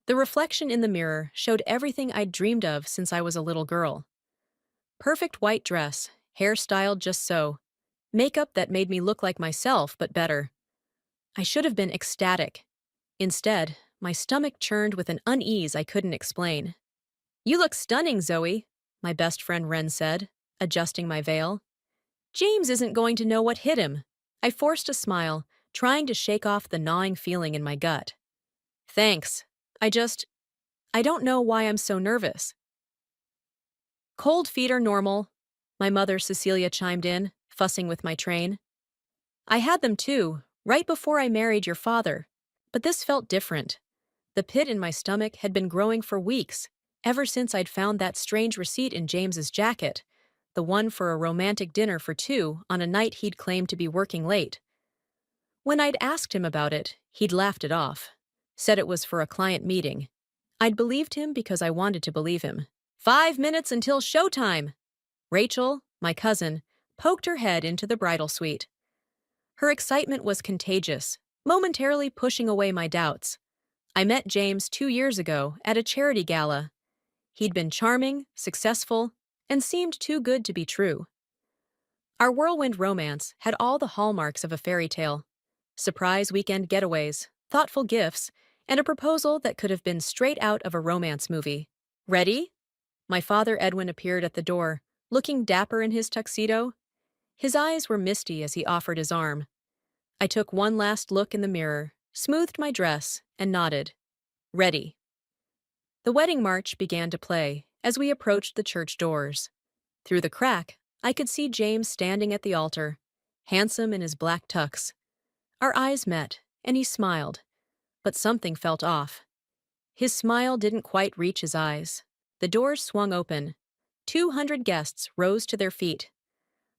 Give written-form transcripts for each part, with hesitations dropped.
The reflection in the mirror showed everything I'd dreamed of since I was a little girl. Perfect white dress, hair styled just so, makeup that made me look like myself but better. I should have been ecstatic. Instead, my stomach churned with an unease I couldn't explain. "You look stunning, Zoe," my best friend Ren said, adjusting my veil. "James isn't going to know what hit him." I forced a smile, trying to shake off the gnawing feeling in my gut. "Thanks. I don't know why I'm so nervous." "Cold feet are normal," my mother Cecilia chimed in, fussing with my train. "I had them too, right before I married your father. But this felt different. The pit in my stomach had been growing for weeks, ever since I'd found that strange receipt in James's jacket, the one for a romantic dinner for two on a night he'd claimed to be working late. When I'd asked him about it, he'd laughed it off, said it was for a client meeting. I'd believed him because I wanted to believe him. "5 minutes until showtime!" Rachel, my cousin, poked her head into the bridal suite. Her excitement was contagious, momentarily pushing away my doubts. I met James 2 years ago at a charity gala. He'd been charming, successful, and seemed too good to be true. Our whirlwind romance had all the hallmarks of a fairy tale. Surprise weekend getaways, thoughtful gifts, and a proposal that could have been straight out of a romance movie. "Ready?" My father Edwin appeared at the door, looking dapper in his tuxedo. His eyes were misty as he offered his arm. I took one last look in the mirror, smoothed my dress, and nodded. "Ready." The wedding march began to play as we approached the church doors. Through the crack, I could see James standing at the altar, handsome in his black tux. Our eyes met, and he smiled, but something felt off. His smile didn't quite reach his eyes. The doors swung open. 200 guests rose to their feet.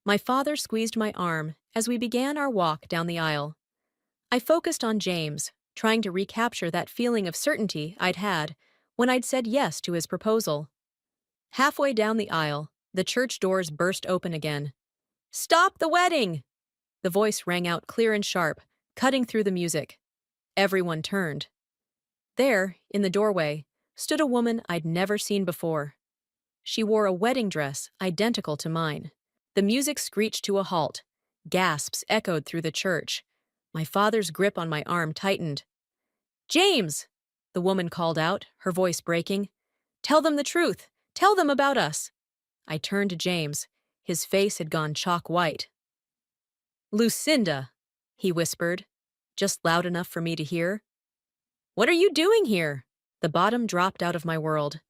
My father squeezed my arm as we began our walk down the aisle. I focused on James, trying to recapture that feeling of certainty I'd had when I'd said yes to his proposal. Halfway down the aisle, the church doors burst open again. "Stop the wedding!" The voice rang out clear and sharp, cutting through the music. Everyone turned. There, in the doorway, stood a woman I'd never seen before. She wore a wedding dress identical to mine. The music screeched to a halt. Gasps echoed through the church. My father's grip on my arm tightened. "James!" the woman called out, her voice breaking. "Tell them the truth! Tell them about us!" I turned to James. His face had gone chalk white. "Lucinda," he whispered, just loud enough for me to hear. "What are you doing here?" The bottom dropped out of my world.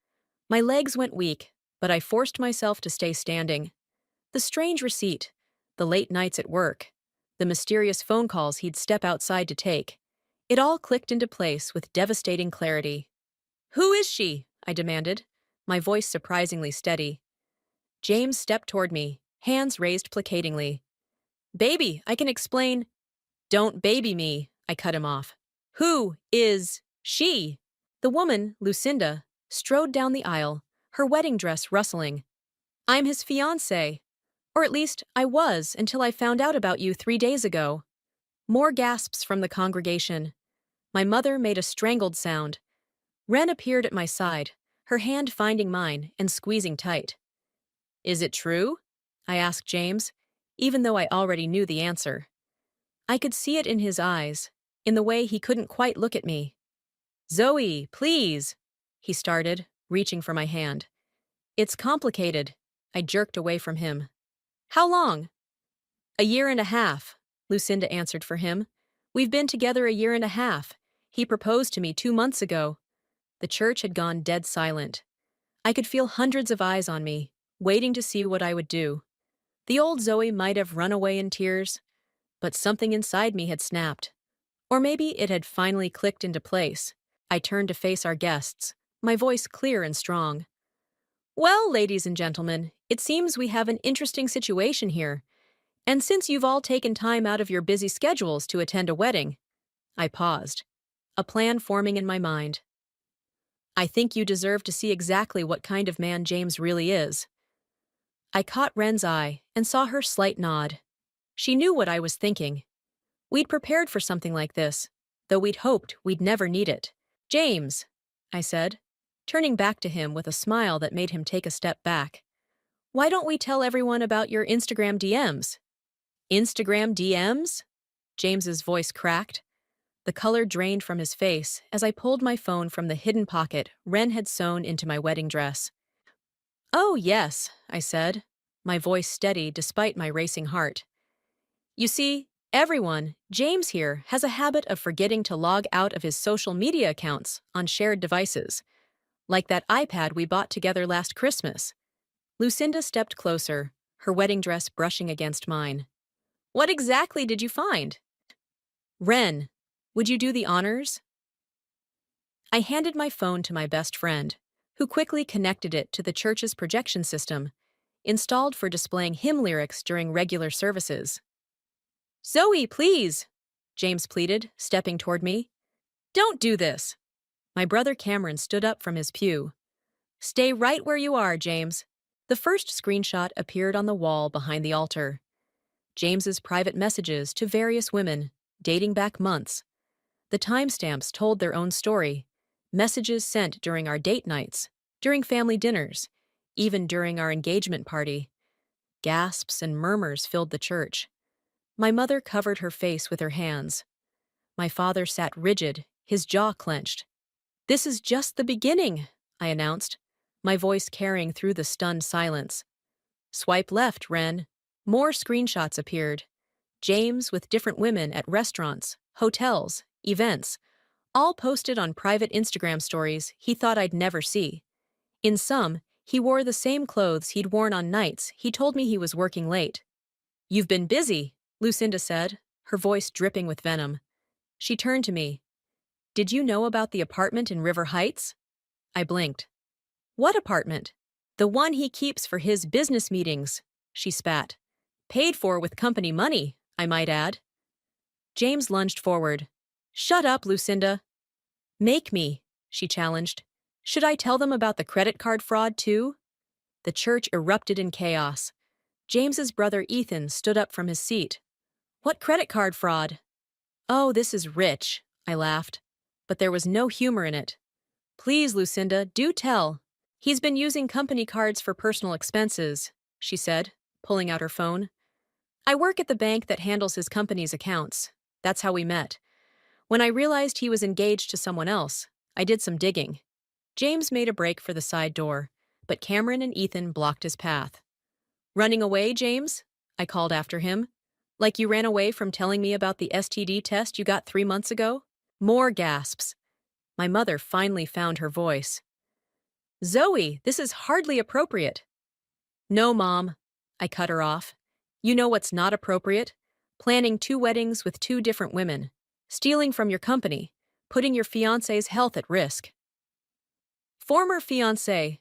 My legs went weak, but I forced myself to stay standing. The strange receipt, the late nights at work, the mysterious phone calls he'd step outside to take. It all clicked into place with devastating clarity. "Who is she?" I demanded, my voice surprisingly steady. James stepped toward me, hands raised placatingly. "Baby, I can explain." "Don't baby me," I cut him off. "Who is she?" The woman, Lucinda, strode down the aisle, her wedding dress rustling. "I'm his fiancé. Or at least, I was until I found out about you 3 days ago." More gasps from the congregation. My mother made a strangled sound. Ren appeared at my side, her hand finding mine and squeezing tight. "Is it true?" I asked James, even though I already knew the answer. I could see it in his eyes, in the way he couldn't quite look at me. "Zoe, please," he started, reaching for my hand. "It's complicated." I jerked away from him. "How long?" "A year and a half," Lucinda answered for him. "We've been together a year and a half. He proposed to me 2 months ago." The church had gone dead silent. I could feel hundreds of eyes on me, waiting to see what I would do. The old Zoe might have run away in tears, but something inside me had snapped. Or maybe it had finally clicked into place. I turned to face our guests, my voice clear and strong. "Well, ladies and gentlemen, it seems we have an interesting situation here. And since you've all taken time out of your busy schedules to attend a wedding," I paused, a plan forming in my mind. "I think you deserve to see exactly what kind of man James really is." I caught Ren's eye and saw her slight nod. She knew what I was thinking. We'd prepared for something like this, though we'd hoped we'd never need it. "James," I said, turning back to him with a smile that made him take a step back. Why don't we tell everyone about your Instagram DMs? Instagram DMs? James's voice cracked. The color drained from his face as I pulled my phone from the hidden pocket Ren had sewn into my wedding dress. Oh, yes, I said, my voice steady despite my racing heart. You see, everyone, James here, has a habit of forgetting to log out of his social media accounts on shared devices, like that iPad we bought together last Christmas. Lucinda stepped closer, her wedding dress brushing against mine. What exactly did you find? Ren, would you do the honors? I handed my phone to my best friend, who quickly connected it to the church's projection system, installed for displaying hymn lyrics during regular services. Zoe, please, James pleaded, stepping toward me. Don't do this. My brother Cameron stood up from his pew. Stay right where you are, James. The first screenshot appeared on the wall behind the altar. James's private messages to various women, dating back months. The timestamps told their own story. Messages sent during our date nights, during family dinners, even during our engagement party. Gasps and murmurs filled the church. My mother covered her face with her hands. My father sat rigid, his jaw clenched. This is just the beginning, I announced, my voice carrying through the stunned silence. Swipe left, Ren. More screenshots appeared. James with different women at restaurants, hotels, events, all posted on private Instagram stories he thought I'd never see. In some, he wore the same clothes he'd worn on nights he told me he was working late. You've been busy, Lucinda said, her voice dripping with venom. She turned to me. Did you know about the apartment in River Heights? I blinked. What apartment? The one he keeps for his business meetings, she spat. Paid for with company money, I might add. James lunged forward. Shut up, Lucinda. Make me, she challenged. Should I tell them about the credit card fraud, too? The church erupted in chaos. James's brother Ethan stood up from his seat. What credit card fraud? Oh, this is rich, I laughed. But there was no humor in it. Please, Lucinda, do tell. He's been using company cards for personal expenses, she said, pulling out her phone. I work at the bank that handles his company's accounts. That's how we met. When I realized he was engaged to someone else, I did some digging. James made a break for the side door, but Cameron and Ethan blocked his path. Running away, James? I called after him. Like you ran away from telling me about the STD test you got 3 months ago? More gasps. My mother finally found her voice. Zoe, this is hardly appropriate. No, Mom. I cut her off. You know what's not appropriate? Planning 2 weddings with 2 different women. Stealing from your company. Putting your fiancé's health at risk. Former fiancé,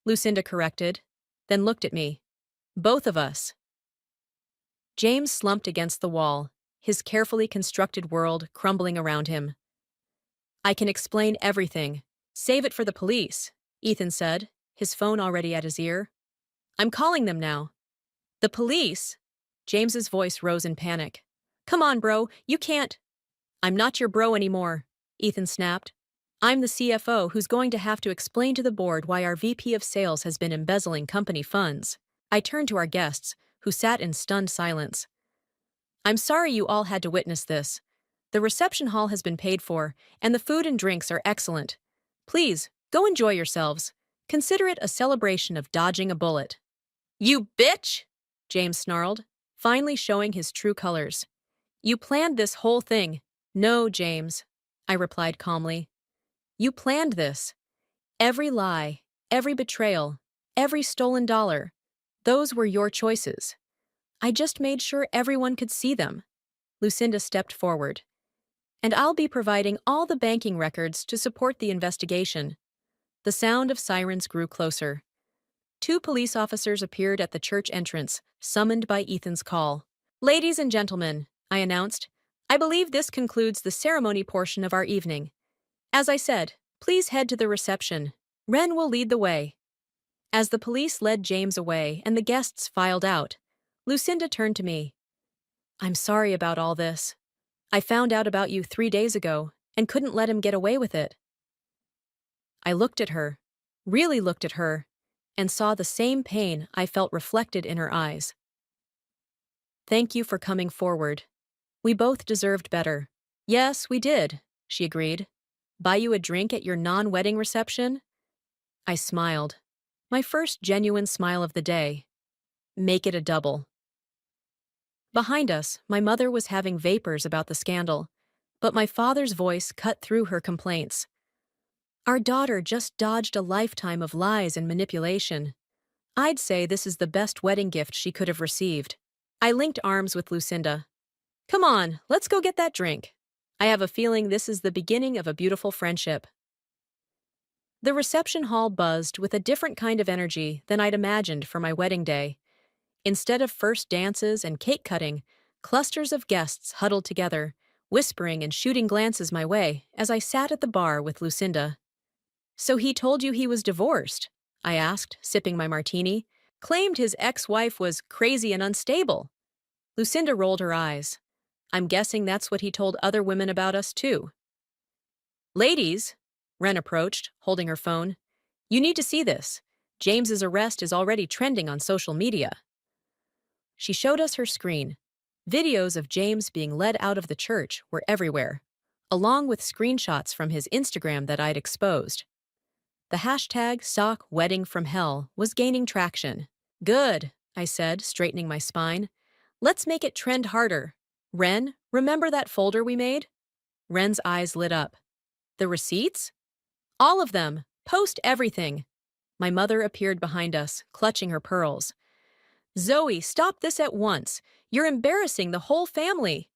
Lucinda corrected, then looked at me. Both of us. James slumped against the wall, his carefully constructed world crumbling around him. I can explain everything. Save it for the police, Ethan said, his phone already at his ear. I'm calling them now. The police? James's voice rose in panic. Come on, bro, you can't. I'm not your bro anymore, Ethan snapped. I'm the CFO who's going to have to explain to the board why our VP of sales has been embezzling company funds. I turned to our guests, who sat in stunned silence. I'm sorry you all had to witness this. The reception hall has been paid for, and the food and drinks are excellent. Please, go enjoy yourselves. Consider it a celebration of dodging a bullet. You bitch! James snarled, finally showing his true colors. You planned this whole thing. No, James, I replied calmly. You planned this. Every lie, every betrayal, every stolen dollar. Those were your choices. I just made sure everyone could see them. Lucinda stepped forward. And I'll be providing all the banking records to support the investigation. The sound of sirens grew closer. 2 police officers appeared at the church entrance, summoned by Ethan's call. Ladies and gentlemen, I announced, I believe this concludes the ceremony portion of our evening. As I said, please head to the reception. Ren will lead the way. As the police led James away and the guests filed out, Lucinda turned to me. I'm sorry about all this. I found out about you 3 days ago and couldn't let him get away with it. I looked at her, really looked at her, and saw the same pain I felt reflected in her eyes. Thank you for coming forward. We both deserved better. Yes, we did, she agreed. Buy you a drink at your non-wedding reception? I smiled. My first genuine smile of the day. Make it a double. Behind us, my mother was having vapors about the scandal, but my father's voice cut through her complaints. Our daughter just dodged a lifetime of lies and manipulation. I'd say this is the best wedding gift she could have received. I linked arms with Lucinda. Come on, let's go get that drink. I have a feeling this is the beginning of a beautiful friendship. The reception hall buzzed with a different kind of energy than I'd imagined for my wedding day. Instead of first dances and cake cutting, clusters of guests huddled together, whispering and shooting glances my way as I sat at the bar with Lucinda. So he told you he was divorced? I asked, sipping my martini. Claimed his ex-wife was crazy and unstable. Lucinda rolled her eyes. I'm guessing that's what he told other women about us, too. Ladies, Wren approached, holding her phone. You need to see this. James's arrest is already trending on social media. She showed us her screen. Videos of James being led out of the church were everywhere, along with screenshots from his Instagram that I'd exposed. The hashtag #SockWeddingFromHell was gaining traction. Good, I said, straightening my spine. Let's make it trend harder. Wren, remember that folder we made? Wren's eyes lit up. The receipts? All of them. Post everything. My mother appeared behind us, clutching her pearls. Zoe, stop this at once. You're embarrassing the whole family.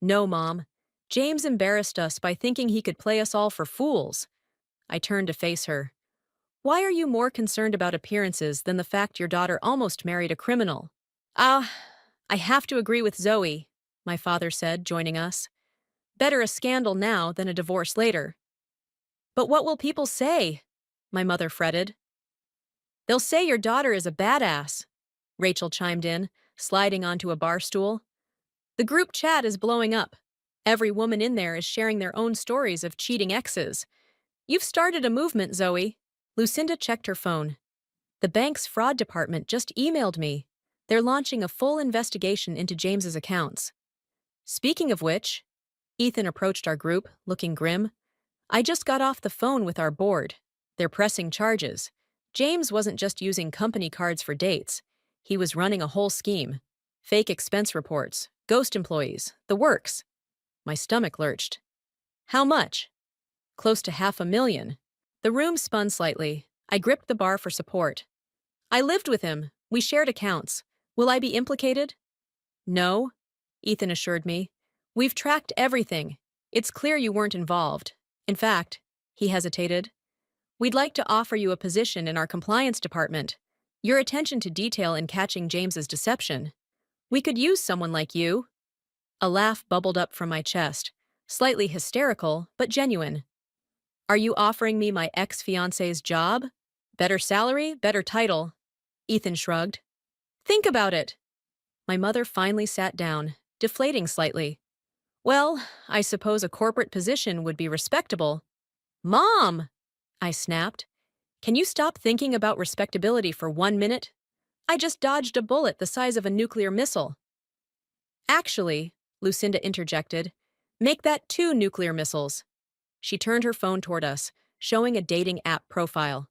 No, Mom. James embarrassed us by thinking he could play us all for fools. I turned to face her. Why are you more concerned about appearances than the fact your daughter almost married a criminal? I have to agree with Zoe, my father said, joining us. Better a scandal now than a divorce later. But what will people say? My mother fretted. They'll say your daughter is a badass, Rachel chimed in, sliding onto a bar stool. The group chat is blowing up. Every woman in there is sharing their own stories of cheating exes. You've started a movement, Zoe. Lucinda checked her phone. The bank's fraud department just emailed me. They're launching a full investigation into James's accounts. Speaking of which, Ethan approached our group, looking grim. I just got off the phone with our board. They're pressing charges. James wasn't just using company cards for dates. He was running a whole scheme. Fake expense reports, ghost employees, the works. My stomach lurched. How much? Close to $500,000. The room spun slightly. I gripped the bar for support. I lived with him. We shared accounts. Will I be implicated? No, Ethan assured me. We've tracked everything. It's clear you weren't involved. In fact, he hesitated. We'd like to offer you a position in our compliance department. Your attention to detail in catching James's deception. We could use someone like you. A laugh bubbled up from my chest, slightly hysterical, but genuine. Are you offering me my ex-fiancé's job? Better salary, better title. Ethan shrugged. Think about it. My mother finally sat down, deflating slightly. Well, I suppose a corporate position would be respectable. Mom! I snapped. Can you stop thinking about respectability for 1 minute? I just dodged a bullet the size of a nuclear missile. Actually, Lucinda interjected, make that 2 nuclear missiles. She turned her phone toward us, showing a dating app profile.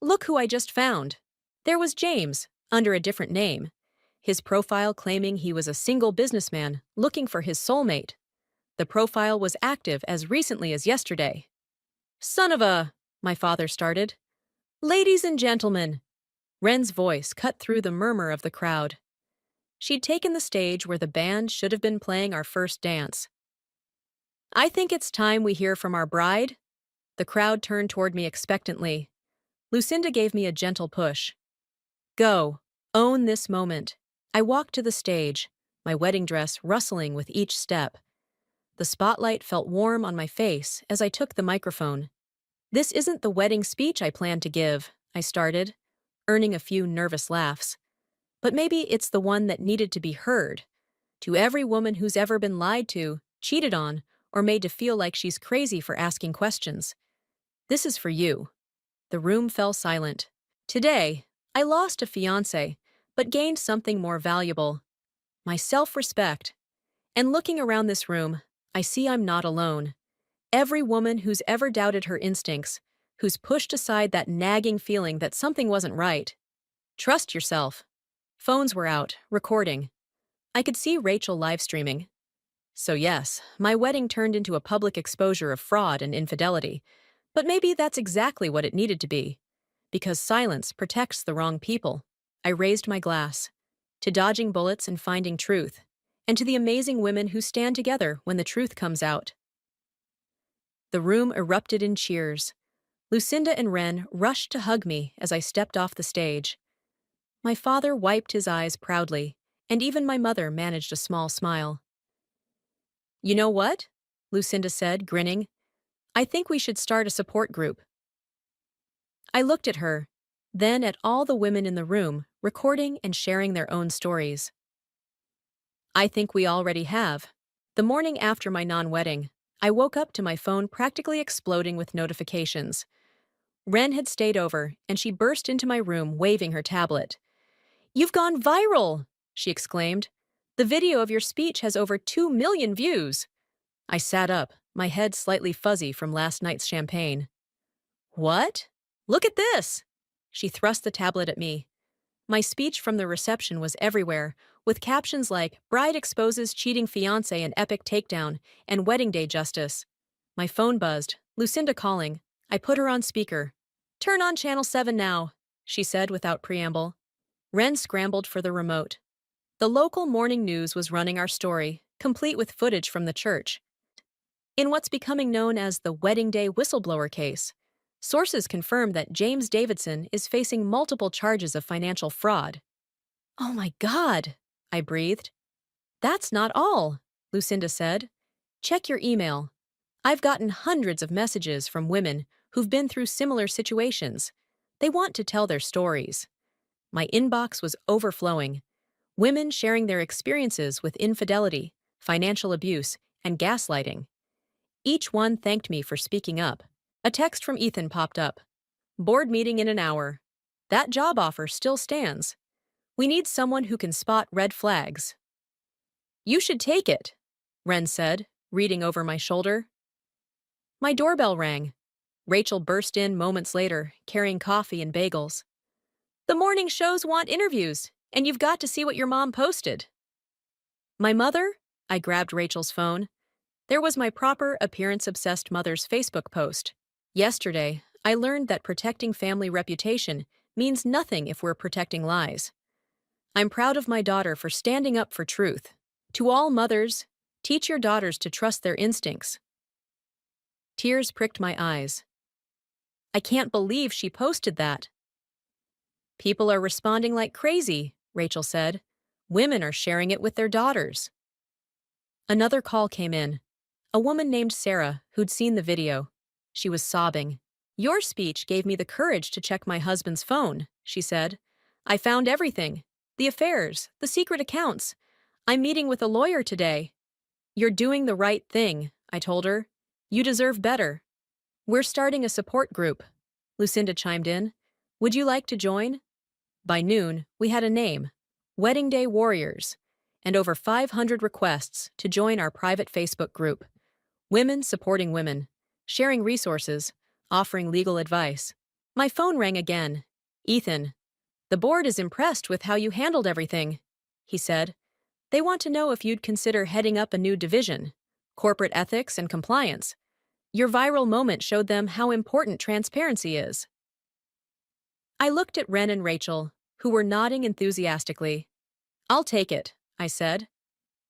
Look who I just found. There was James, under a different name. His profile claiming he was a single businessman looking for his soulmate. The profile was active as recently as yesterday. Son of a... my father started. Ladies and gentlemen. Wren's voice cut through the murmur of the crowd. She'd taken the stage where the band should have been playing our first dance. I think it's time we hear from our bride. The crowd turned toward me expectantly. Lucinda gave me a gentle push. Go. Own this moment. I walked to the stage, my wedding dress rustling with each step. The spotlight felt warm on my face as I took the microphone. This isn't the wedding speech I planned to give, I started, earning a few nervous laughs. But maybe it's the one that needed to be heard. To every woman who's ever been lied to, cheated on, or made to feel like she's crazy for asking questions. This is for you. The room fell silent. Today, I lost a fiancé, but gained something more valuable, my self-respect. And looking around this room, I see I'm not alone. Every woman who's ever doubted her instincts, who's pushed aside that nagging feeling that something wasn't right. Trust yourself. Phones were out, recording. I could see Rachel live streaming. So yes, my wedding turned into a public exposure of fraud and infidelity. But maybe that's exactly what it needed to be. Because silence protects the wrong people. I raised my glass. To dodging bullets and finding truth. And to the amazing women who stand together when the truth comes out. The room erupted in cheers. Lucinda and Ren rushed to hug me as I stepped off the stage. My father wiped his eyes proudly, and even my mother managed a small smile. "You know what?" Lucinda said, grinning. "I think we should start a support group." I looked at her, then at all the women in the room, recording and sharing their own stories. I think we already have. The morning after my non-wedding, I woke up to my phone practically exploding with notifications. Ren had stayed over, and she burst into my room waving her tablet. "You've gone viral!" she exclaimed. "The video of your speech has over 2 million views." I sat up, my head slightly fuzzy from last night's champagne. "What? Look at this!" She thrust the tablet at me. My speech from the reception was everywhere, with captions like "Bride exposes cheating fiancé in epic takedown" and "Wedding day justice." My phone buzzed, Lucinda calling. I put her on speaker. "Turn on channel 7 now," she said without preamble. Ren scrambled for the remote. The local morning news was running our story, complete with footage from the church. In what's becoming known as the Wedding Day whistleblower case, sources confirm that James Davidson is facing multiple charges of financial fraud. "Oh my God," I breathed. "That's not all," Lucinda said. "Check your email. I've gotten hundreds of messages from women who've been through similar situations. They want to tell their stories." My inbox was overflowing. Women sharing their experiences with infidelity, financial abuse, and gaslighting. Each one thanked me for speaking up. A text from Ethan popped up. "Board meeting in an hour. That job offer still stands. We need someone who can spot red flags." "You should take it," Ren said, reading over my shoulder. My doorbell rang. Rachel burst in moments later, carrying coffee and bagels. "The morning shows want interviews, and you've got to see what your mom posted." "My mother?" I grabbed Rachel's phone. There was my proper appearance-obsessed mother's Facebook post. "Yesterday, I learned that protecting family reputation means nothing if we're protecting lies. I'm proud of my daughter for standing up for truth. To all mothers, teach your daughters to trust their instincts." Tears pricked my eyes. "I can't believe she posted that." "People are responding like crazy," Rachel said. "Women are sharing it with their daughters." Another call came in. A woman named Sarah, who'd seen the video. She was sobbing. "Your speech gave me the courage to check my husband's phone," she said. "I found everything. The affairs, the secret accounts. I'm meeting with a lawyer today." "You're doing the right thing," I told her. "You deserve better." "We're starting a support group," Lucinda chimed in. "Would you like to join?" By noon, we had a name, Wedding Day Warriors, and over 500 requests to join our private Facebook group. Women supporting women, sharing resources, offering legal advice. My phone rang again. "Ethan, the board is impressed with how you handled everything," he said. "They want to know if you'd consider heading up a new division, corporate ethics and compliance. Your viral moment showed them how important transparency is." I looked at Ren and Rachel, who were nodding enthusiastically. "I'll take it," I said.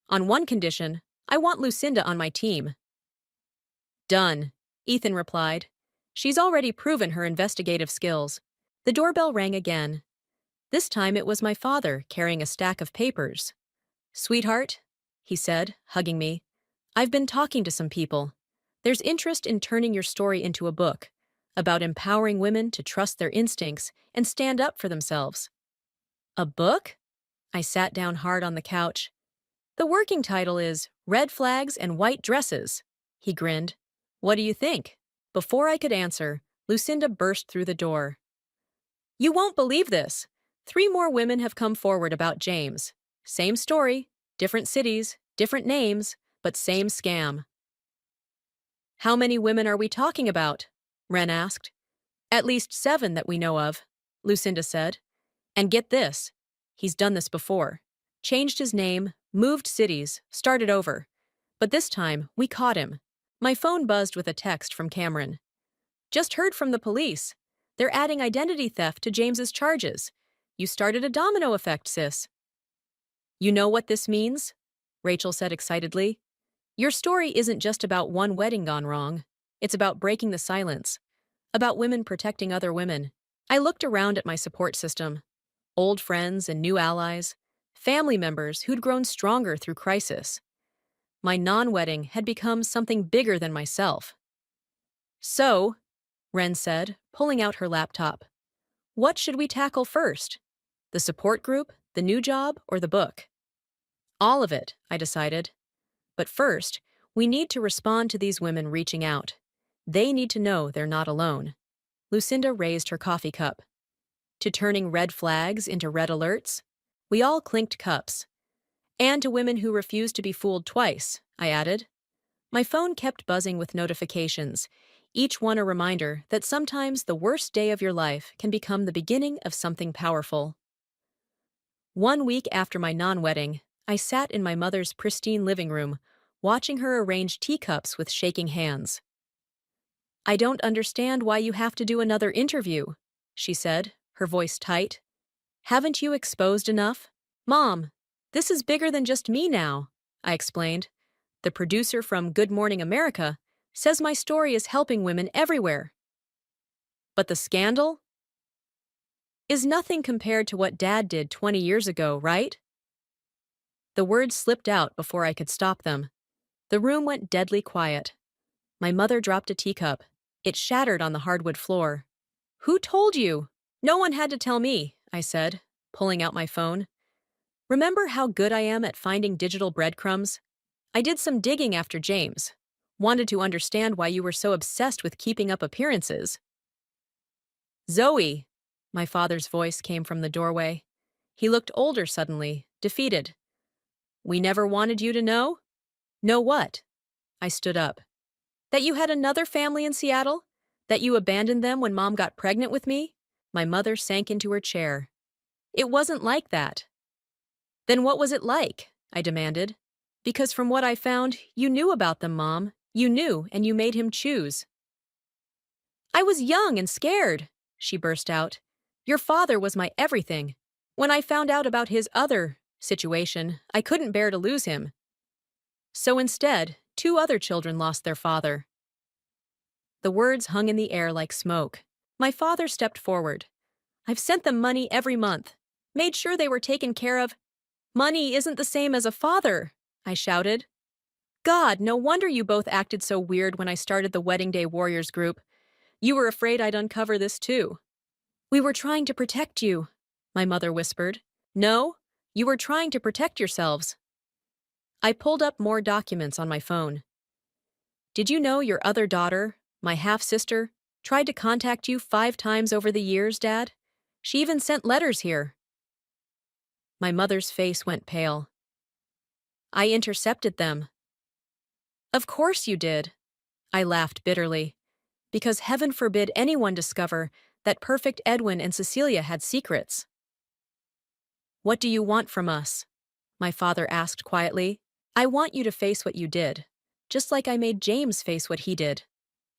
"On one condition, I want Lucinda on my team." "Done," Ethan replied. "She's already proven her investigative skills." The doorbell rang again. This time it was my father carrying a stack of papers. "Sweetheart," he said, hugging me, "I've been talking to some people. There's interest in turning your story into a book, about empowering women to trust their instincts and stand up for themselves." "A book?" I sat down hard on the couch. "The working title is Red Flags and White Dresses," he grinned. "What do you think?" Before I could answer, Lucinda burst through the door. You won't believe this. 3 more women have come forward about James. Same story, different cities, different names, but same scam. How many women are we talking about? Wren asked. At least 7 that we know of, Lucinda said. And get this, he's done this before. Changed his name, moved cities, started over. But this time, we caught him. My phone buzzed with a text from Cameron. Just heard from the police. They're adding identity theft to James's charges. You started a domino effect, sis. You know what this means? Rachel said excitedly. Your story isn't just about one wedding gone wrong. It's about breaking the silence. About women protecting other women. I looked around at my support system. Old friends and new allies. Family members who'd grown stronger through crisis. My non-wedding had become something bigger than myself. So, Wren said, pulling out her laptop. What should we tackle first? The support group, the new job, or the book? All of it, I decided. But first, we need to respond to these women reaching out. They need to know they're not alone. Lucinda raised her coffee cup. To turning red flags into red alerts? We all clinked cups. And to women who refuse to be fooled twice, I added. My phone kept buzzing with notifications, each one a reminder that sometimes the worst day of your life can become the beginning of something powerful. 1 week after my non-wedding, I sat in my mother's pristine living room, watching her arrange teacups with shaking hands. I don't understand why you have to do another interview, she said, her voice tight. Haven't you exposed enough? Mom, this is bigger than just me now, I explained. The producer from Good Morning America says my story is helping women everywhere. But the scandal is nothing compared to what Dad did 20 years ago, right? The words slipped out before I could stop them. The room went deadly quiet. My mother dropped a teacup. It shattered on the hardwood floor. Who told you? No one had to tell me, I said, pulling out my phone. Remember how good I am at finding digital breadcrumbs? I did some digging after James. Wanted to understand why you were so obsessed with keeping up appearances. Zoe, my father's voice came from the doorway. He looked older suddenly, defeated. We never wanted you to know? Know what? I stood up. That you had another family in Seattle? That you abandoned them when Mom got pregnant with me? My mother sank into her chair. It wasn't like that. Then what was it like? I demanded. Because from what I found, you knew about them, Mom. You knew, and you made him choose. I was young and scared, she burst out. Your father was my everything. When I found out about his other situation, I couldn't bear to lose him. So instead, 2 other children lost their father. The words hung in the air like smoke. My father stepped forward. I've sent them money every month. Made sure they were taken care of. Money isn't the same as a father, I shouted. God, no wonder you both acted so weird when I started the Wedding Day Warriors group. You were afraid I'd uncover this too. We were trying to protect you, my mother whispered. No, you were trying to protect yourselves. I pulled up more documents on my phone. Did you know your other daughter, my half-sister, tried to contact you 5 times over the years, Dad? She even sent letters here. My mother's face went pale. I intercepted them. Of course you did. I laughed bitterly. Because heaven forbid anyone discover that perfect Edwin and Cecilia had secrets. What do you want from us? My father asked quietly. I want you to face what you did, just like I made James face what he did.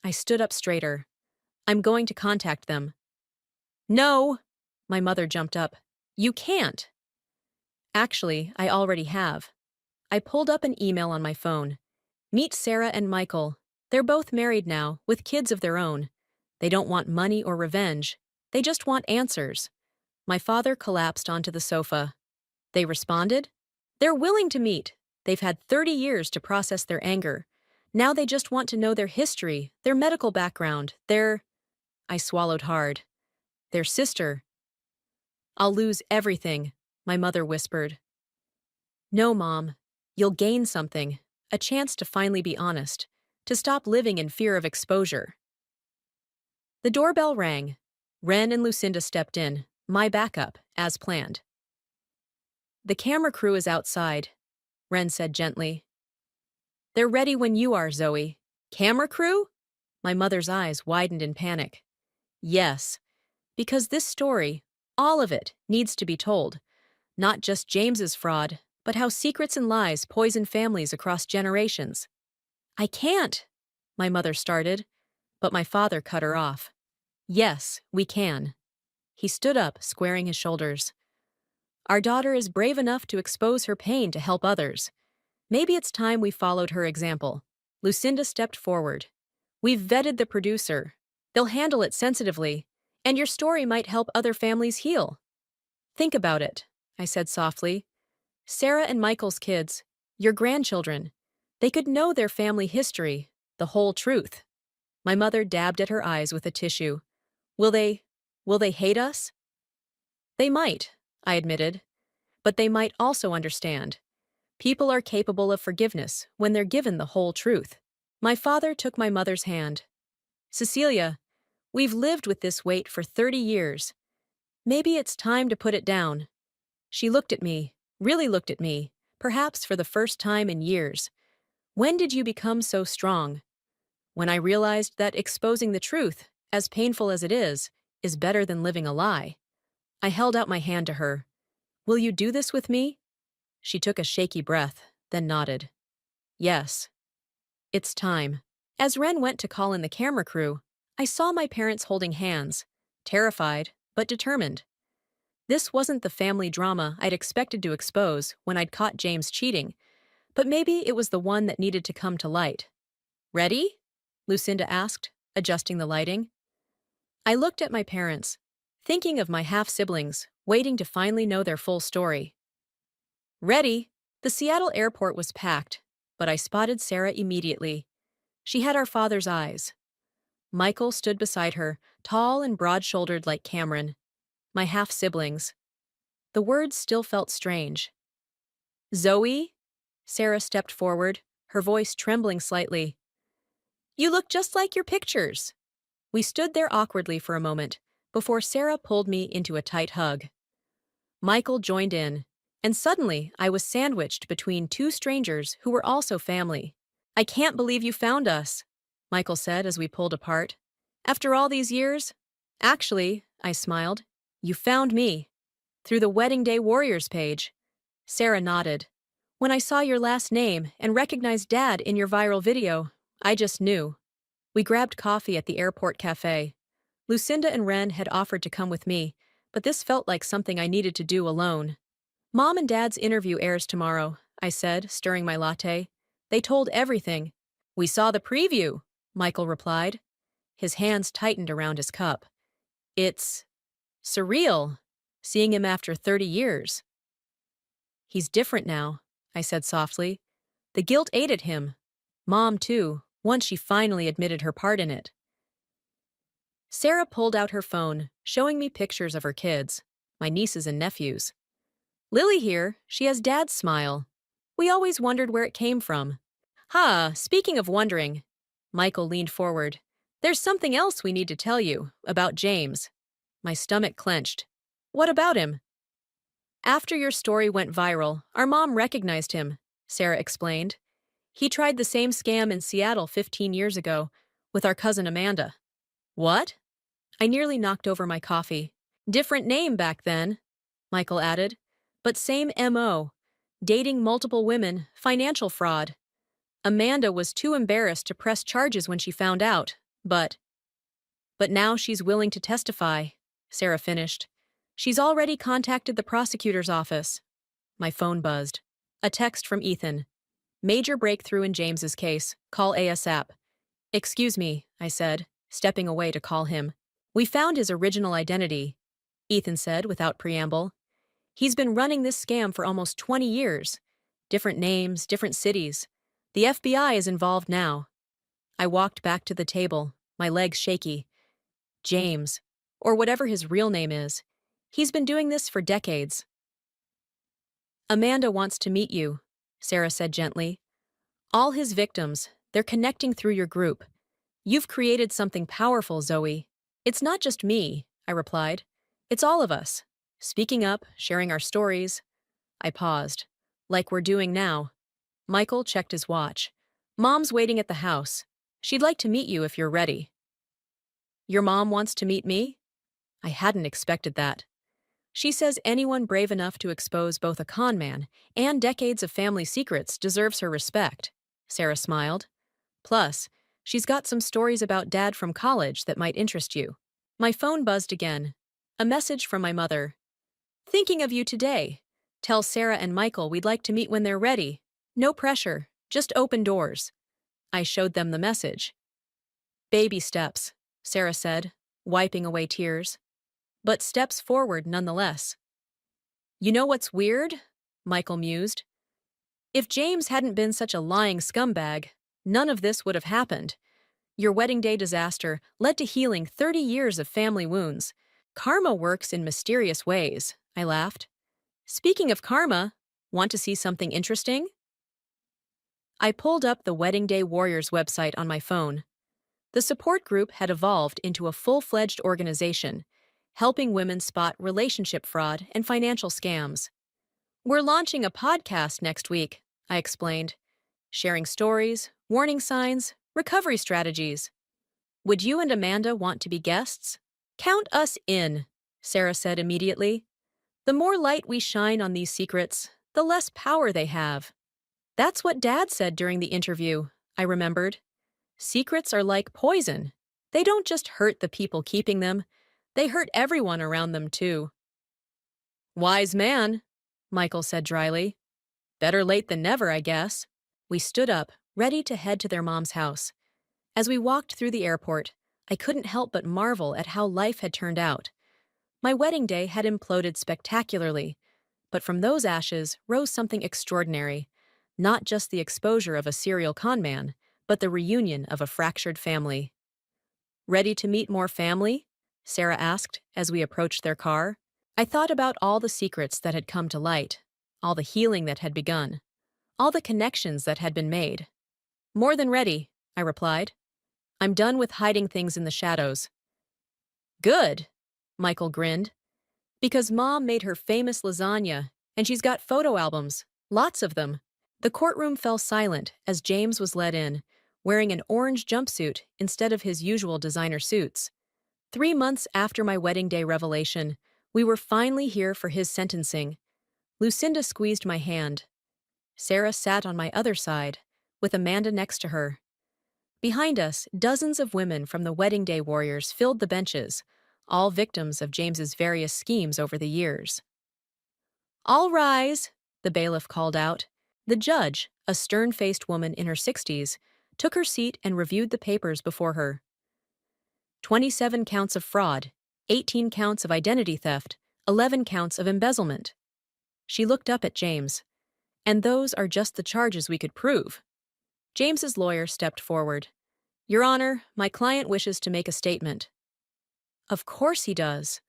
I stood up straighter. I'm going to contact them. No, my mother jumped up. You can't. Actually, I already have. I pulled up an email on my phone. Meet Sarah and Michael. They're both married now, with kids of their own. They don't want money or revenge. They just want answers. My father collapsed onto the sofa. They responded? They're willing to meet. They've had 30 years to process their anger. Now they just want to know their history, their medical background, their... I swallowed hard. Their sister. I'll lose everything, my mother whispered. No, Mom. You'll gain something. A chance to finally be honest. To stop living in fear of exposure. The doorbell rang. Ren and Lucinda stepped in, my backup, as planned. The camera crew is outside, Ren said gently. They're ready when you are, Zoe. Camera crew? My mother's eyes widened in panic. Yes, because this story, all of it, needs to be told. Not just James's fraud, but how secrets and lies poison families across generations. I can't, my mother started, but my father cut her off. Yes, we can. He stood up, squaring his shoulders. Our daughter is brave enough to expose her pain to help others. Maybe it's time we followed her example. Lucinda stepped forward. We've vetted the producer. They'll handle it sensitively, and your story might help other families heal. Think about it, I said softly. Sarah and Michael's kids, your grandchildren, they could know their family history, the whole truth. My mother dabbed at her eyes with a tissue. Will they hate us? They might, I admitted, but they might also understand. People are capable of forgiveness when they're given the whole truth. My father took my mother's hand. Cecilia, we've lived with this weight for 30 years. Maybe it's time to put it down. She looked at me, really looked at me, perhaps for the first time in years. When did you become so strong? When I realized that exposing the truth, as painful as it is better than living a lie. I held out my hand to her. Will you do this with me? She took a shaky breath, then nodded. Yes. It's time. As Ren went to call in the camera crew, I saw my parents holding hands, terrified, but determined. This wasn't the family drama I'd expected to expose when I'd caught James cheating, but maybe it was the one that needed to come to light. Ready? Lucinda asked, adjusting the lighting. I looked at my parents, thinking of my half-siblings, waiting to finally know their full story. Ready? The Seattle airport was packed, but I spotted Sarah immediately. She had our father's eyes. Michael stood beside her, tall and broad-shouldered like Cameron. My half-siblings. The words still felt strange. Zoe? Sarah stepped forward, her voice trembling slightly. You look just like your pictures. We stood there awkwardly for a moment, before Sarah pulled me into a tight hug. Michael joined in, and suddenly I was sandwiched between two strangers who were also family. I can't believe you found us, Michael said as we pulled apart. After all these years? Actually, I smiled, you found me. Through the Wedding Day Warriors page. Sarah nodded. When I saw your last name and recognized Dad in your viral video, I just knew. We grabbed coffee at the airport cafe. Lucinda and Ren had offered to come with me, but this felt like something I needed to do alone. Mom and Dad's interview airs tomorrow, I said, stirring my latte. They told everything. We saw the preview, Michael replied. His hands tightened around his cup. It's surreal, seeing him after 30 years. He's different now, I said softly. The guilt ate at him. Mom, too, once she finally admitted her part in it. Sarah pulled out her phone, showing me pictures of her kids, my nieces and nephews. Lily here, she has Dad's smile. We always wondered where it came from. Speaking of wondering. Michael leaned forward. There's something else we need to tell you, about James. My stomach clenched. What about him? After your story went viral, our mom recognized him, Sarah explained. He tried the same scam in Seattle 15 years ago, with our cousin Amanda. What? I nearly knocked over my coffee. Different name back then, Michael added, but same MO. Dating multiple women, financial fraud. Amanda was too embarrassed to press charges when she found out, but now she's willing to testify, Sarah finished. She's already contacted the prosecutor's office. My phone buzzed. A text from Ethan. Major breakthrough in James's case. Call ASAP. Excuse me, I said, stepping away to call him. We found his original identity, Ethan said without preamble. He's been running this scam for almost 20 years. Different names, different cities. The FBI is involved now. I walked back to the table, my legs shaky. James, or whatever his real name is. He's been doing this for decades. Amanda wants to meet you, Sarah said gently. All his victims, they're connecting through your group. You've created something powerful, Zoe. It's not just me, I replied. It's all of us. Speaking up, sharing our stories. I paused. Like we're doing now. Michael checked his watch. Mom's waiting at the house. She'd like to meet you if you're ready. Your mom wants to meet me? I hadn't expected that. She says anyone brave enough to expose both a con man and decades of family secrets deserves her respect. Sarah smiled. Plus, she's got some stories about Dad from college that might interest you. My phone buzzed again. A message from my mother. Thinking of you today. Tell Sarah and Michael we'd like to meet when they're ready. No pressure, just open doors. I showed them the message. Baby steps, Sarah said, wiping away tears. But steps forward nonetheless. You know what's weird? Michael mused. If James hadn't been such a lying scumbag, none of this would have happened. Your wedding day disaster led to healing 30 years of family wounds. Karma works in mysterious ways, I laughed. Speaking of karma, want to see something interesting? I pulled up the Wedding Day Warriors website on my phone. The support group had evolved into a full-fledged organization, helping women spot relationship fraud and financial scams. We're launching a podcast next week, I explained, sharing stories, warning signs, recovery strategies. Would you and Amanda want to be guests? Count us in, Sarah said immediately. The more light we shine on these secrets, the less power they have. That's what Dad said during the interview, I remembered. Secrets are like poison. They don't just hurt the people keeping them, they hurt everyone around them too. Wise man, Michael said dryly. Better late than never, I guess. We stood up, ready to head to their mom's house. As we walked through the airport, I couldn't help but marvel at how life had turned out. My wedding day had imploded spectacularly, but from those ashes rose something extraordinary. Not just the exposure of a serial con man, but the reunion of a fractured family. Ready to meet more family? Sarah asked as we approached their car. I thought about all the secrets that had come to light, all the healing that had begun, all the connections that had been made. More than ready, I replied. I'm done with hiding things in the shadows. Good, Michael grinned. Because Mom made her famous lasagna, and she's got photo albums, lots of them. The courtroom fell silent as James was led in, wearing an orange jumpsuit instead of his usual designer suits. 3 months after my wedding day revelation, we were finally here for his sentencing. Lucinda squeezed my hand. Sarah sat on my other side, with Amanda next to her. Behind us, dozens of women from the Wedding Day Warriors filled the benches, all victims of James's various schemes over the years. All rise, the bailiff called out. The judge, a stern-faced woman in her 60s, took her seat and reviewed the papers before her. 27 counts of fraud, 18 counts of identity theft, 11 counts of embezzlement. She looked up at James. And those are just the charges we could prove. James's lawyer stepped forward. Your Honor, my client wishes to make a statement. Of course he does,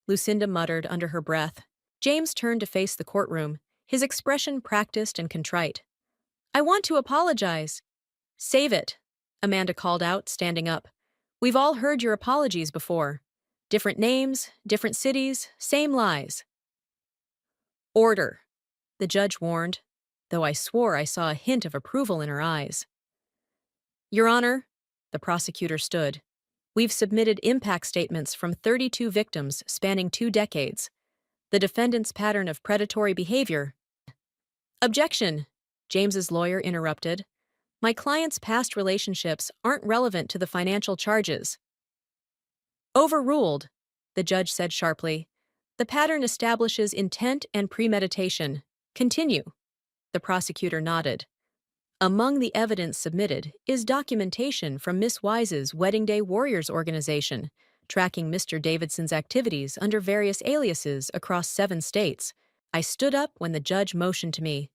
Lucinda muttered under her breath. James turned to face the courtroom, his expression practiced and contrite. I want to apologize. Save it, Amanda called out, standing up. We've all heard your apologies before. Different names, different cities, same lies. Order, the judge warned, though I swore I saw a hint of approval in her eyes. Your Honor, the prosecutor stood. We've submitted impact statements from 32 victims spanning 2 decades. The defendant's pattern of predatory behavior. Objection, James's lawyer interrupted. My client's past relationships aren't relevant to the financial charges. Overruled, the judge said sharply. The pattern establishes intent and premeditation. Continue. The prosecutor nodded. Among the evidence submitted is documentation from Miss Wise's Wedding Day Warriors organization, tracking Mr. Davidson's activities under various aliases across 7 states. I stood up when the judge motioned to me.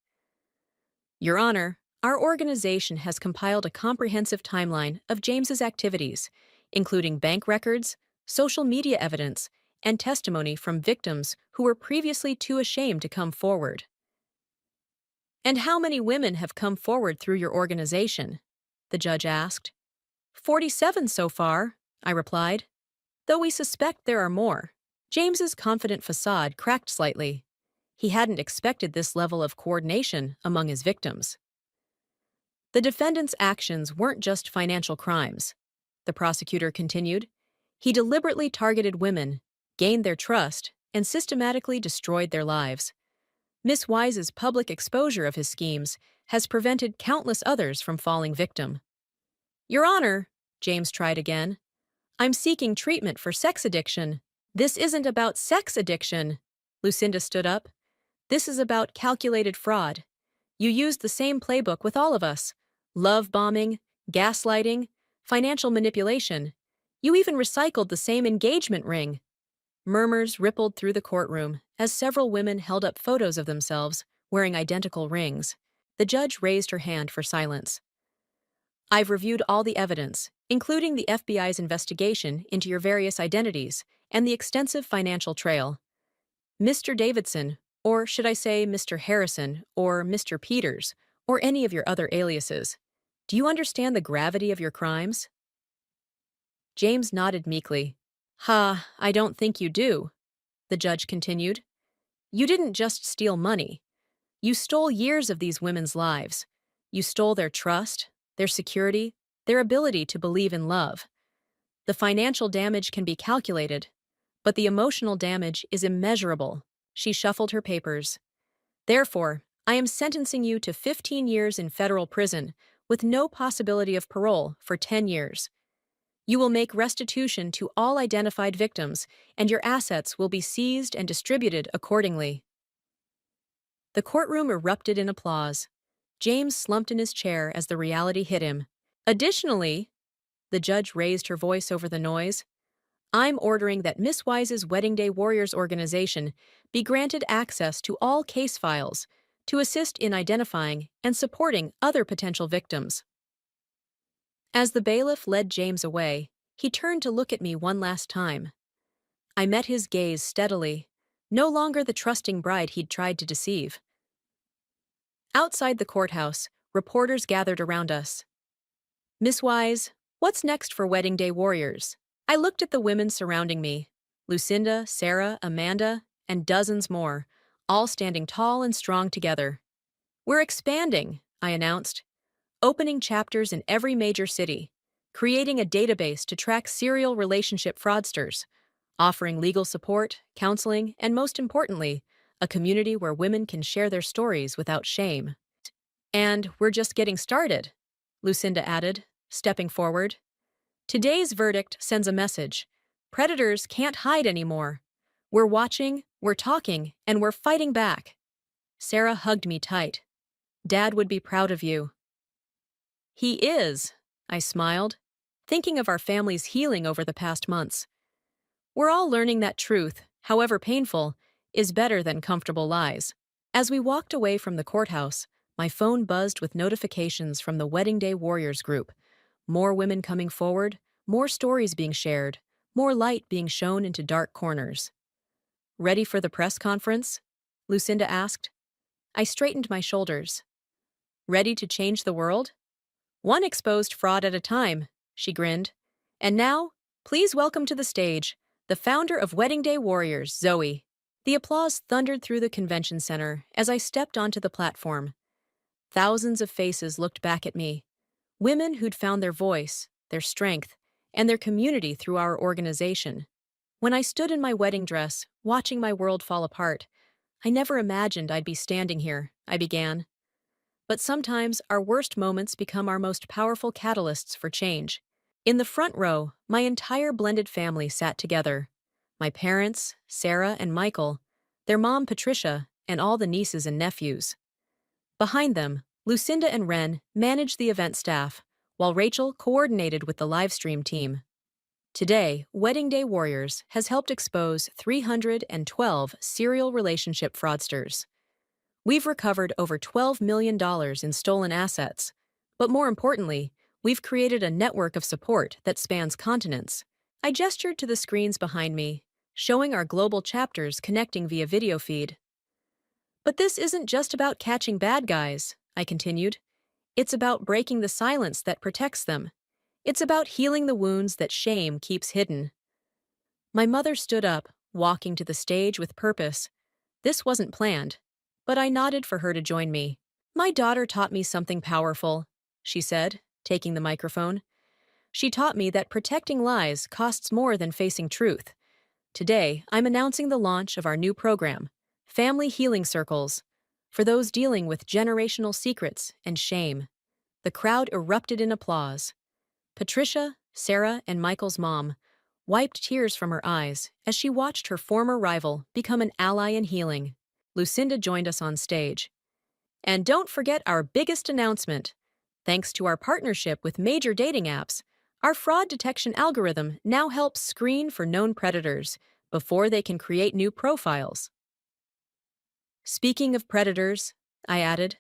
Your Honor, our organization has compiled a comprehensive timeline of James's activities, including bank records, social media evidence, and testimony from victims who were previously too ashamed to come forward. And how many women have come forward through your organization? The judge asked. 47 so far, I replied. Though we suspect there are more. James's confident facade cracked slightly. He hadn't expected this level of coordination among his victims. The defendant's actions weren't just financial crimes. The prosecutor continued. He deliberately targeted women, gained their trust, and systematically destroyed their lives. Miss Wise's public exposure of his schemes has prevented countless others from falling victim. Your Honor, James tried again. I'm seeking treatment for sex addiction. This isn't about sex addiction. Lucinda stood up. This is about calculated fraud. You used the same playbook with all of us. Love bombing, gaslighting, financial manipulation. You even recycled the same engagement ring. Murmurs rippled through the courtroom as several women held up photos of themselves wearing identical rings. The judge raised her hand for silence. I've reviewed all the evidence, including the FBI's investigation into your various identities and the extensive financial trail. Mr. Davidson, or should I say Mr. Harrison, or Mr. Peters, or any of your other aliases, do you understand the gravity of your crimes? James nodded meekly. I don't think you do, the judge continued. You didn't just steal money. You stole years of these women's lives. You stole their trust, their security, their ability to believe in love. The financial damage can be calculated, but the emotional damage is immeasurable. She shuffled her papers. Therefore, I am sentencing you to 15 years in federal prison with no possibility of parole for 10 years. You will make restitution to all identified victims, and your assets will be seized and distributed accordingly. The courtroom erupted in applause. James slumped in his chair as the reality hit him. Additionally, the judge raised her voice over the noise, I'm ordering that Miss Wise's Wedding Day Warriors organization be granted access to all case files to assist in identifying and supporting other potential victims. As the bailiff led James away, he turned to look at me one last time. I met his gaze steadily, no longer the trusting bride he'd tried to deceive. Outside the courthouse, reporters gathered around us. Miss Wise, what's next for Wedding Day Warriors? I looked at the women surrounding me, Lucinda, Sarah, Amanda, and dozens more, all standing tall and strong together. We're expanding, I announced, opening chapters in every major city, creating a database to track serial relationship fraudsters, offering legal support, counseling, and most importantly, a community where women can share their stories without shame. And we're just getting started, Lucinda added, stepping forward. Today's verdict sends a message. Predators can't hide anymore. We're watching, we're talking, and we're fighting back. Sarah hugged me tight. Dad would be proud of you. He is, I smiled, thinking of our family's healing over the past months. We're all learning that truth, however painful, is better than comfortable lies. As we walked away from the courthouse, my phone buzzed with notifications from the Wedding Day Warriors group. More women coming forward, more stories being shared, more light being shown into dark corners. Ready for the press conference? Lucinda asked. I straightened my shoulders. Ready to change the world? One exposed fraud at a time, she grinned. And now, please welcome to the stage, the founder of Wedding Day Warriors, Zoe. The applause thundered through the convention center as I stepped onto the platform. Thousands of faces looked back at me. Women who'd found their voice, their strength, and their community through our organization. When I stood in my wedding dress, watching my world fall apart, I never imagined I'd be standing here, I began. But sometimes our worst moments become our most powerful catalysts for change. In the front row, my entire blended family sat together. My parents, Sarah and Michael, their mom Patricia, and all the nieces and nephews. Behind them, Lucinda and Ren managed the event staff, while Rachel coordinated with the livestream team. Today, Wedding Day Warriors has helped expose 312 serial relationship fraudsters. We've recovered over $12 million in stolen assets, but more importantly, we've created a network of support that spans continents. I gestured to the screens behind me, showing our global chapters connecting via video feed. But this isn't just about catching bad guys, I continued. It's about breaking the silence that protects them. It's about healing the wounds that shame keeps hidden. My mother stood up, walking to the stage with purpose. This wasn't planned, but I nodded for her to join me. My daughter taught me something powerful, she said, taking the microphone. She taught me that protecting lies costs more than facing truth. Today, I'm announcing the launch of our new program, Family Healing Circles, for those dealing with generational secrets and shame. The crowd erupted in applause. Patricia, Sarah, and Michael's mom wiped tears from her eyes as she watched her former rival become an ally in healing. Lucinda joined us on stage. And don't forget our biggest announcement. Thanks to our partnership with major dating apps, our fraud detection algorithm now helps screen for known predators before they can create new profiles. Speaking of predators, I added,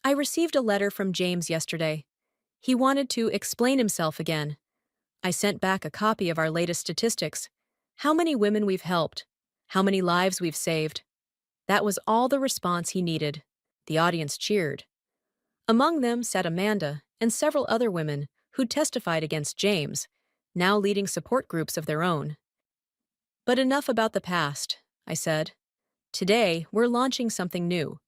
I received a letter from James yesterday. He wanted to explain himself again. I sent back a copy of our latest statistics. How many women we've helped. How many lives we've saved. That was all the response he needed. The audience cheered. Among them sat Amanda and several other women who testified against James, now leading support groups of their own. But enough about the past, I said. Today, we're launching something new.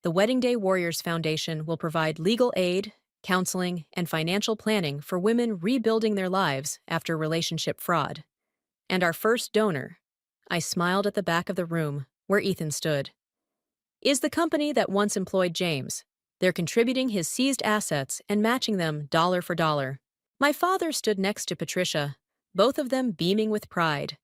The Wedding Day Warriors Foundation will provide legal aid, counseling, and financial planning for women rebuilding their lives after relationship fraud. And our first donor, I smiled at the back of the room where Ethan stood, is the company that once employed James. They're contributing his seized assets and matching them dollar for dollar. My father stood next to Patricia, both of them beaming with pride.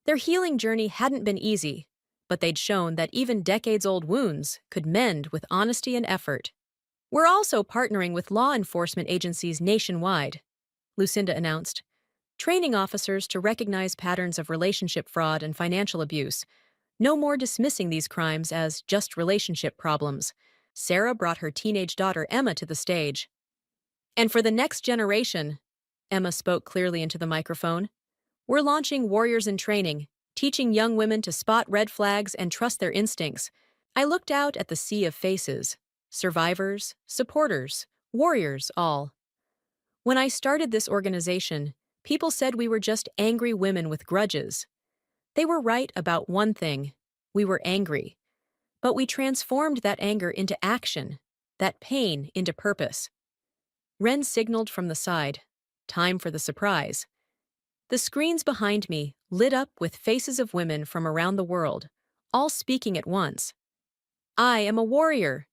Their healing journey hadn't been easy, but they'd shown that even decades-old wounds could mend with honesty and effort. We're also partnering with law enforcement agencies nationwide, Lucinda announced, training officers to recognize patterns of relationship fraud and financial abuse. No more dismissing these crimes as just relationship problems. Sarah brought her teenage daughter Emma to the stage. And for the next generation, Emma spoke clearly into the microphone, we're launching Warriors in Training, teaching young women to spot red flags and trust their instincts. I looked out at the sea of faces, survivors, supporters, warriors, all. When I started this organization, people said we were just angry women with grudges. They were right about one thing. We were angry. But we transformed that anger into action, that pain into purpose. Ren signaled from the side. Time for the surprise. The screens behind me lit up with faces of women from around the world, all speaking at once. I am a warrior.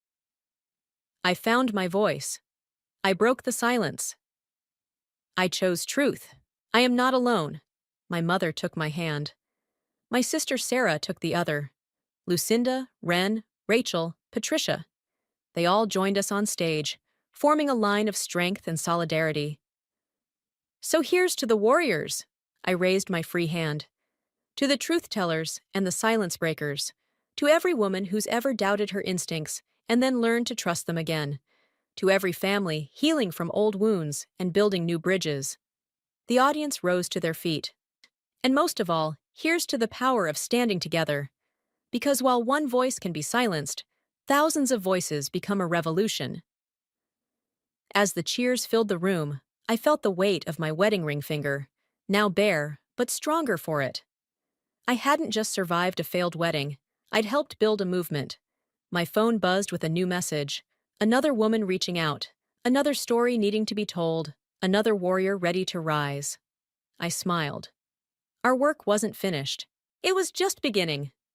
I found my voice. I broke the silence. I chose truth. I am not alone. My mother took my hand. My sister Sarah took the other. Lucinda, Ren, Rachel, Patricia. They all joined us on stage, forming a line of strength and solidarity. So here's to the warriors. I raised my free hand. To the truth tellers and the silence breakers. To every woman who's ever doubted her instincts and then learned to trust them again. To every family healing from old wounds and building new bridges. The audience rose to their feet. And most of all, here's to the power of standing together. Because while one voice can be silenced, thousands of voices become a revolution. As the cheers filled the room, I felt the weight of my wedding ring finger, now bare, but stronger for it. I hadn't just survived a failed wedding, I'd helped build a movement. My phone buzzed with a new message, another woman reaching out, another story needing to be told, another warrior ready to rise. I smiled. Our work wasn't finished. It was just beginning.